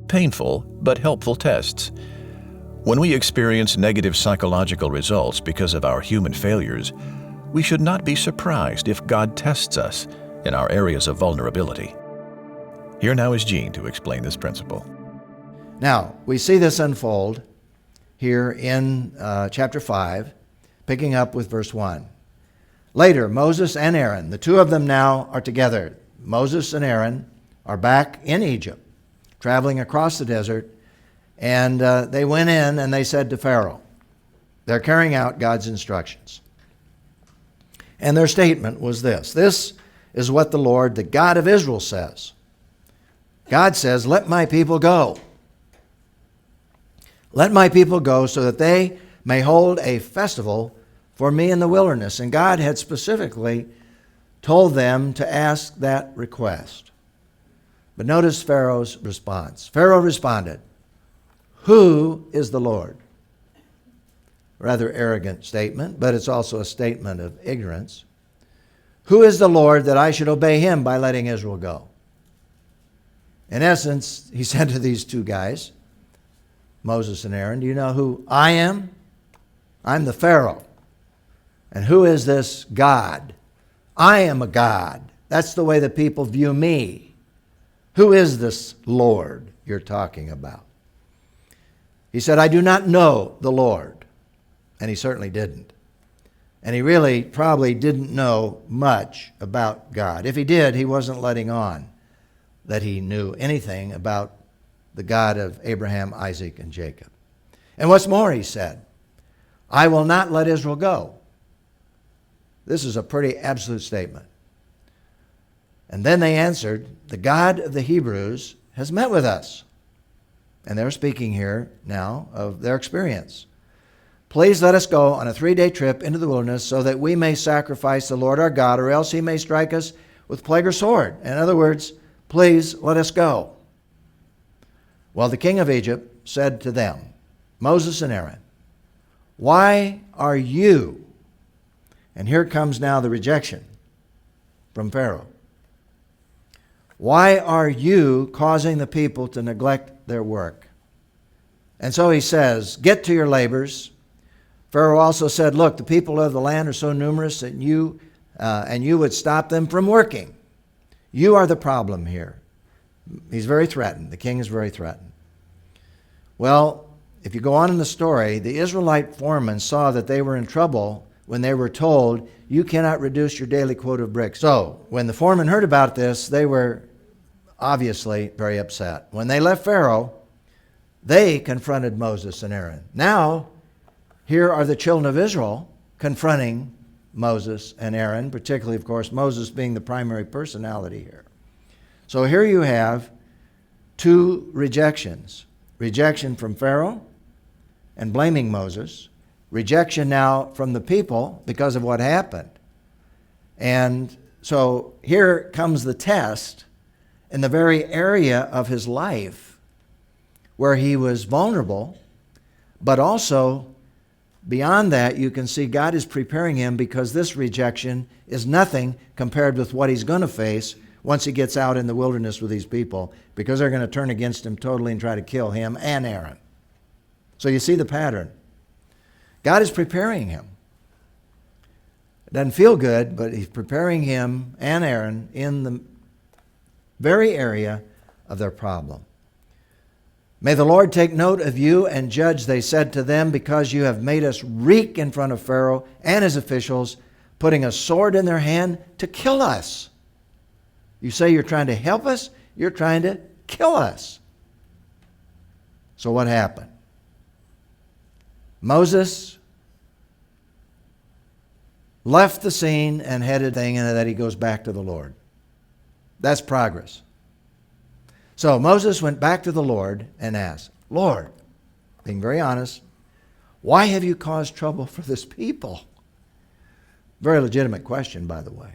painful but helpful tests. When we experience negative psychological results because of our human failures, we should not be surprised if God tests us in our areas of vulnerability. Here now is Gene to explain this principle. Now, we see this unfold here in chapter 5, picking up with verse 1. Later, Moses and Aaron, the two of them now are together. Moses and Aaron are back in Egypt, traveling across the desert, and they went in and they said to Pharaoh, they're carrying out God's instructions. And their statement was this: this is what the Lord, the God of Israel, says. God says, let my people go. Let my people go so that they may hold a festival for me in the wilderness. And God had specifically told them to ask that request. But notice Pharaoh's response. Pharaoh responded, who is the Lord? Rather arrogant statement, but it's also a statement of ignorance. Who is the Lord that I should obey him by letting Israel go? In essence, he said to these two guys, Moses and Aaron, do you know who I am? I'm the Pharaoh. And who is this God? I am a God. That's the way the people view me. Who is this Lord you're talking about? He said, I do not know the Lord. And he certainly didn't. And he really probably didn't know much about God. If he did, he wasn't letting on that he knew anything about the God of Abraham, Isaac, and Jacob. And what's more, he said, I will not let Israel go. This is a pretty absolute statement. And then they answered, the God of the Hebrews has met with us. And they're speaking here now of their experience. Please let us go on a 3-day trip into the wilderness so that we may sacrifice the Lord our God, or else he may strike us with plague or sword. In other words, please let us go. Well, the king of Egypt said to them, Moses and Aaron, why are you, and here comes now the rejection from Pharaoh, why are you causing the people to neglect their work? And so he says, get to your labors. Pharaoh also said, look, the people of the land are so numerous that you would stop them from working. You are the problem here. He's very threatened. The king is very threatened. Well, if you go on in the story, the Israelite foremen saw that they were in trouble when they were told, you cannot reduce your daily quota of bricks. So when the foremen heard about this, they were obviously very upset. When they left Pharaoh, they confronted Moses and Aaron. Now, here are the children of Israel confronting Moses and Aaron, particularly, of course, Moses being the primary personality here. So here you have two rejections. Rejection from Pharaoh and blaming Moses. Rejection now from the people because of what happened. And so here comes the test in the very area of his life where he was vulnerable, but also beyond that, you can see God is preparing him, because this rejection is nothing compared with what he's going to face once he gets out in the wilderness with these people, because they're going to turn against him totally and try to kill him and Aaron. So you see the pattern. God is preparing him. It doesn't feel good, but he's preparing him and Aaron in the very area of their problem. May the Lord take note of you and judge, they said to them, because you have made us reek in front of Pharaoh and his officials, putting a sword in their hand to kill us. You say you're trying to help us, you're trying to kill us. So what happened? Moses left the scene and headed thing, and that he goes back to the Lord. That's progress. So Moses went back to the Lord and asked, Lord, being very honest, why have you caused trouble for this people? Very legitimate question, by the way.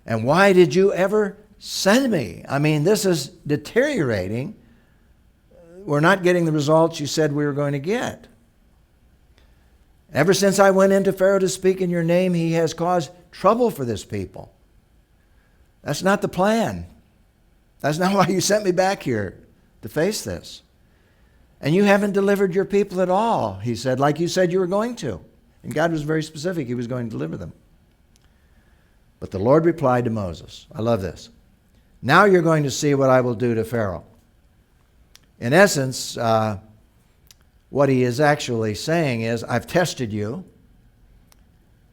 And why did you ever send me? I mean, this is deteriorating. We're not getting the results you said we were going to get. Ever since I went into Pharaoh to speak in your name, he has caused trouble for this people. That's not the plan. That's not why you sent me back here. to face this. And you haven't delivered your people at all, he said, like you said you were going to. And God was very specific. He was going to deliver them. But the Lord replied to Moses, I love this. Now you're going to see what I will do to Pharaoh. In essence, what he is actually saying is, I've tested you,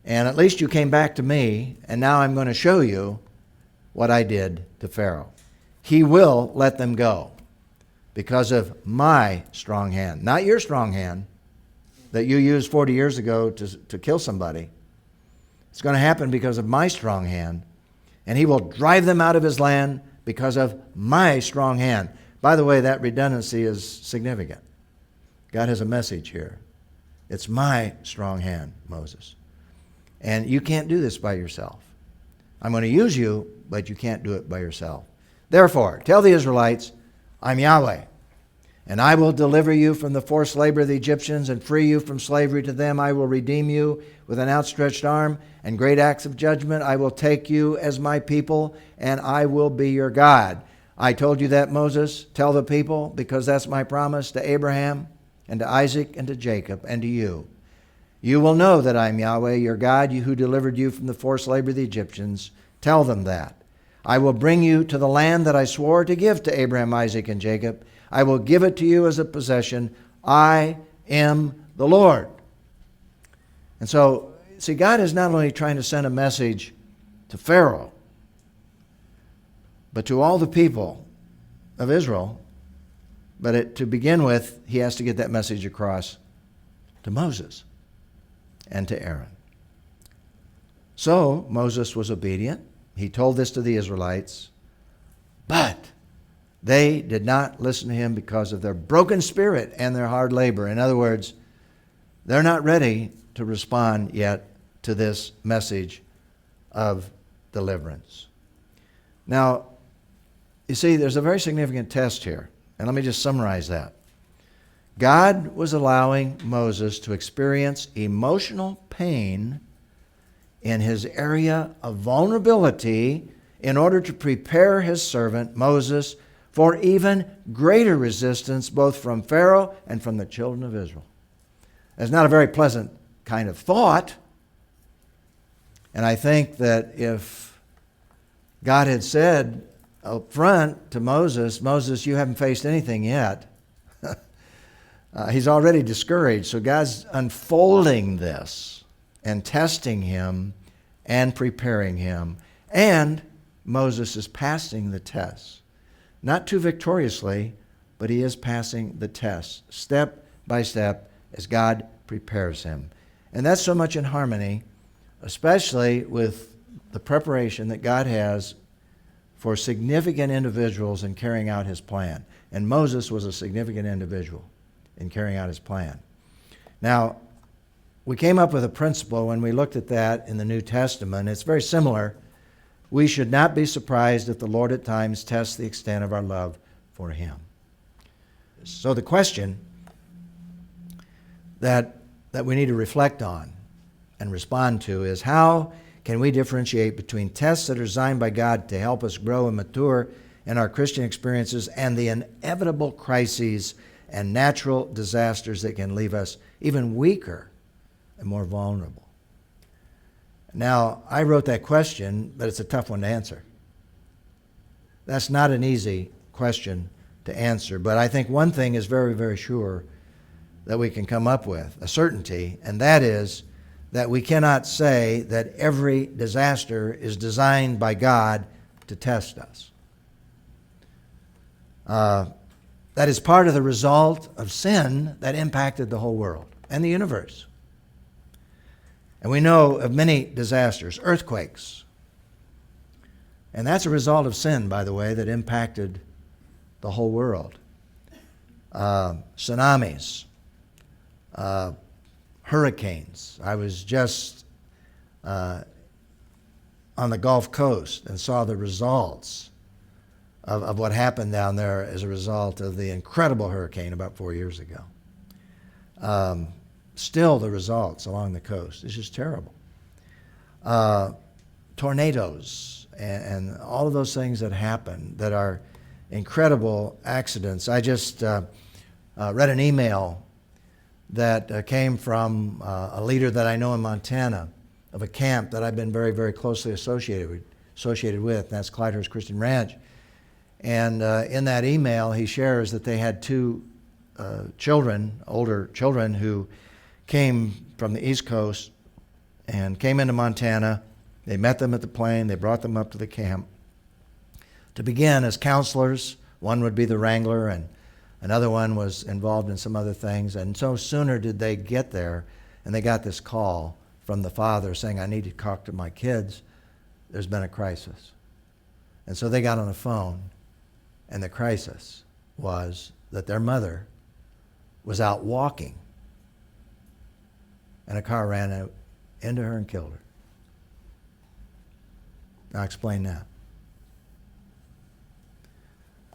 and at least you came back to me, and now I'm going to show you what I did to Pharaoh. He will let them go because of my strong hand, not your strong hand that you used 40 years ago to kill somebody. It's going to happen because of my strong hand, and he will drive them out of his land because of my strong hand. By the way, that redundancy is significant. God has a message here. It's my strong hand, Moses. And you can't do this by yourself. I'm going to use you, but you can't do it by yourself. Therefore, tell the Israelites, I'm Yahweh, and I will deliver you from the forced labor of the Egyptians and free you from slavery to them. I will redeem you with an outstretched arm and great acts of judgment. I will take you as my people, and I will be your God. I told you that, Moses. Tell the people, because that's my promise to Abraham and to Isaac and to Jacob and to you. You will know that I am Yahweh, your God, you who delivered you from the forced labor of the Egyptians. Tell them that. I will bring you to the land that I swore to give to Abraham, Isaac, and Jacob. I will give it to you as a possession. I am the Lord. And so, see, God is not only trying to send a message to Pharaoh, but to all the people of Israel. But to begin with, he has to get that message across to Moses and to Aaron. So Moses was obedient. He told this to the Israelites, but they did not listen to him because of their broken spirit and their hard labor. In other words, they're not ready to respond yet to this message of deliverance. Now, you see, there's a very significant test here, and let me just summarize that. God was allowing Moses to experience emotional pain in his area of vulnerability in order to prepare his servant Moses for even greater resistance both from Pharaoh and from the children of Israel. It's not a very pleasant kind of thought, and I think that if God had said up front to Moses, Moses, you haven't faced anything yet, he's already discouraged. So God's unfolding this and testing him and preparing him. And Moses is passing the test. Not too victoriously, but he is passing the test, step by step, as God prepares him. And that's so much in harmony, especially with the preparation that God has for significant individuals in carrying out his plan. And Moses was a significant individual in carrying out his plan. Now, we came up with a principle when we looked at that in the New Testament. It's very similar. We should not be surprised if the Lord at times tests the extent of our love for him. So the question that we need to reflect on and respond to is, how can we differentiate between tests that are designed by God to help us grow and mature in our Christian experiences and the inevitable crises and natural disasters that can leave us even weaker and more vulnerable? Now, I wrote that question, but it's a tough one to answer. That's not an easy question to answer, but I think one thing is very, very sure that we can come up with, a certainty, and that is that we cannot say that every disaster is designed by God to test us. That is part of the result of sin that impacted the whole world and the universe. And we know of many disasters, earthquakes. And that's a result of sin, by the way, that impacted the whole world. Tsunamis, hurricanes. I was just on the Gulf Coast and saw the results of what happened down there as a result of the incredible hurricane about 4 years ago. Still the results along the coast. It's just terrible. Tornadoes and all of those things that happen that are incredible accidents. I just read an email that came from a leader that I know in Montana of a camp that I've been very, very closely associated with, and that's Clydehurst Christian Ranch. And in that email, he shares that they had two older children, who came from the East Coast and came into Montana. They met them at the plane. They brought them up to the camp to begin as counselors. One would be the wrangler, and another one was involved in some other things. And so sooner did they get there, and they got this call from the father saying, I need to talk to my kids. There's been a crisis. And so they got on the phone, and the crisis was that their mother was out walking, and a car ran out into her and killed her. Now explain that.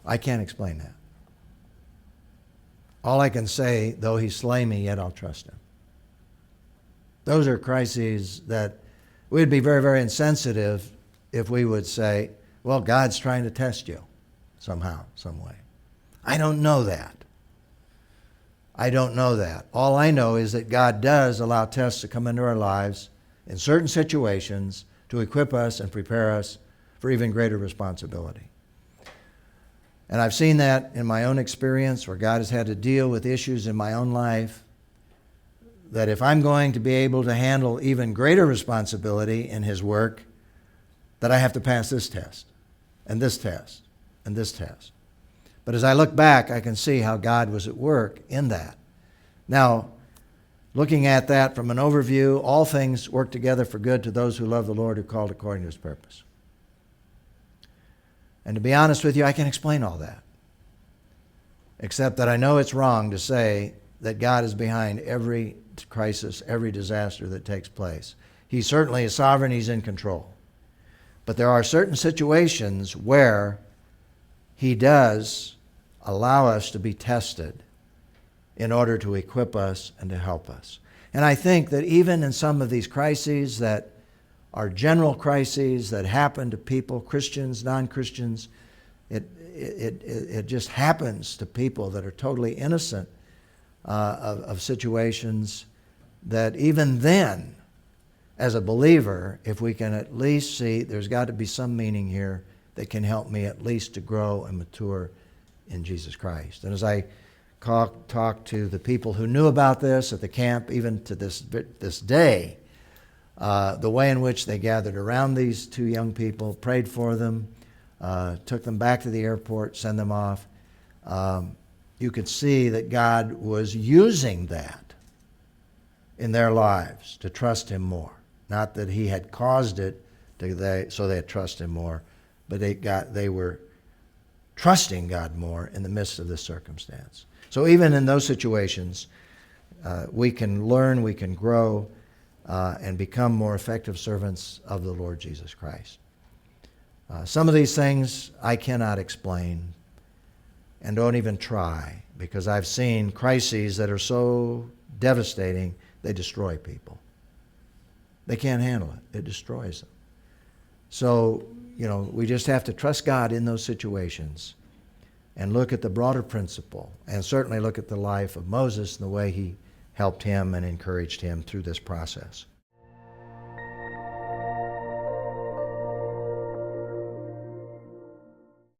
I can't explain that. All I can say, though he slay me, yet I'll trust him. Those are crises that we'd be very, very insensitive if we would say, well, God's trying to test you somehow, some way. I don't know that. I don't know that. All I know is that God does allow tests to come into our lives in certain situations to equip us and prepare us for even greater responsibility. And I've seen that in my own experience, where God has had to deal with issues in my own life, that if I'm going to be able to handle even greater responsibility in His work, that I have to pass this test, and this test, and this test. But as I look back, I can see how God was at work in that. Now, looking at that from an overview, all things work together for good to those who love the Lord, who are called according to His purpose. And to be honest with you, I can explain all that, except that I know it's wrong to say that God is behind every crisis, every disaster that takes place. He certainly is sovereign. He's in control. But there are certain situations where He does allow us to be tested in order to equip us and to help us. And I think that even in some of these crises that are general crises that happen to people, Christians, non-Christians, it just happens to people that are totally innocent of situations, that even then, as a believer, if we can at least see there's got to be some meaning here that can help me at least to grow and mature in Jesus Christ. And as I talk to the people who knew about this at the camp, even to this day, the way in which they gathered around these two young people, prayed for them, took them back to the airport, sent them off, you could see that God was using that in their lives to trust Him more. Not that He had caused it so they'd trust Him more, but they were trusting God more in the midst of this circumstance. So even in those situations, we can learn, we can grow, and become more effective servants of the Lord Jesus Christ. Some of these things I cannot explain, and don't even try, because I've seen crises that are so devastating, they destroy people. They can't handle it. It destroys them. So, we just have to trust God in those situations and look at the broader principle, and certainly look at the life of Moses and the way he helped him and encouraged him through this process.